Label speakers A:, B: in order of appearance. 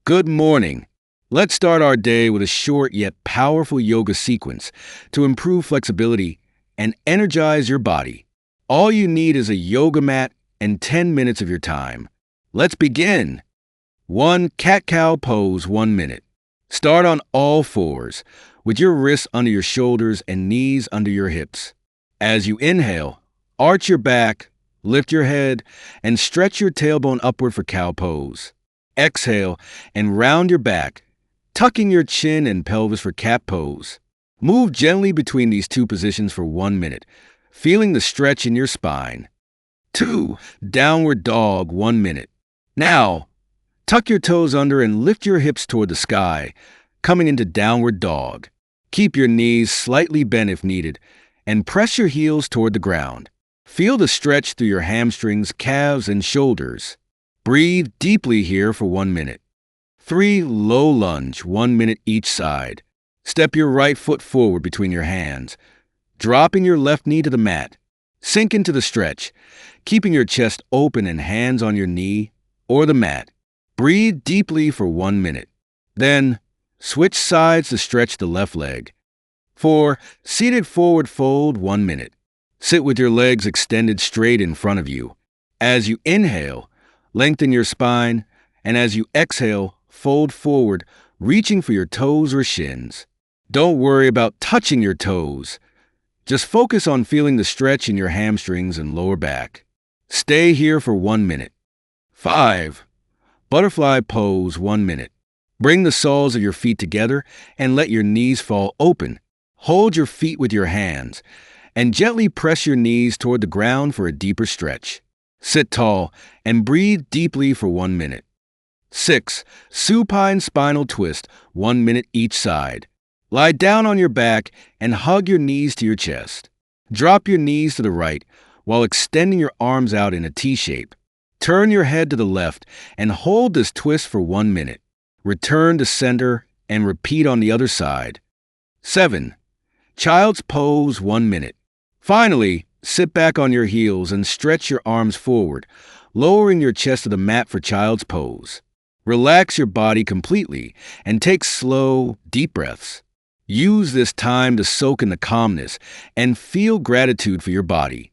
A: Good morning. Let's start our day with a short yet powerful yoga sequence to improve flexibility and energize your body. All you need is a yoga mat and 10 minutes of your time. Let's begin. 1. Cat-cow pose, 1 minute. Start on all fours, with your wrists under your shoulders and knees under your hips. As you inhale, arch your back, lift your head, and stretch your tailbone upward for cow pose. Exhale and round your back, tucking your chin and pelvis for cat pose. Move gently between these two positions for 1 minute, feeling the stretch in your spine. 2. Downward dog, 1 minute. Now, tuck your toes under and lift your hips toward the sky, coming into downward dog. Keep your knees slightly bent if needed, and press your heels toward the ground. Feel the stretch through your hamstrings, calves, and shoulders. Breathe deeply here for 1 minute. 3. Low lunge, 1 minute each side. Step your right foot forward between your hands, dropping your left knee to the mat. Sink into the stretch, keeping your chest open and hands on your knee or the mat. Breathe deeply for 1 minute. Then, switch sides to stretch the left leg. 4. Seated forward fold, 1 minute. Sit with your legs extended straight in front of you. As you inhale, lengthen your spine, and as you exhale, fold forward, reaching for your toes or shins. Don't worry about touching your toes. Just focus on feeling the stretch in your hamstrings and lower back. Stay here for 1 minute. 5. Butterfly pose, 1 minute. Bring the soles of your feet together and let your knees fall open. Hold your feet with your hands and gently press your knees toward the ground for a deeper stretch. Sit tall and breathe deeply for 1 minute. 6. Supine spinal twist, 1 minute each side. Lie down on your back and hug your knees to your chest. Drop your knees to the right while extending your arms out in a T shape. Turn your head to the left and hold this twist for 1 minute. Return to center and repeat on the other side. 7. Child's pose, 1 minute. Finally, sit back on your heels and stretch your arms forward, lowering your chest to the mat for child's pose. Relax your body completely and take slow, deep breaths. Use this time to soak in the calmness and feel gratitude for your body.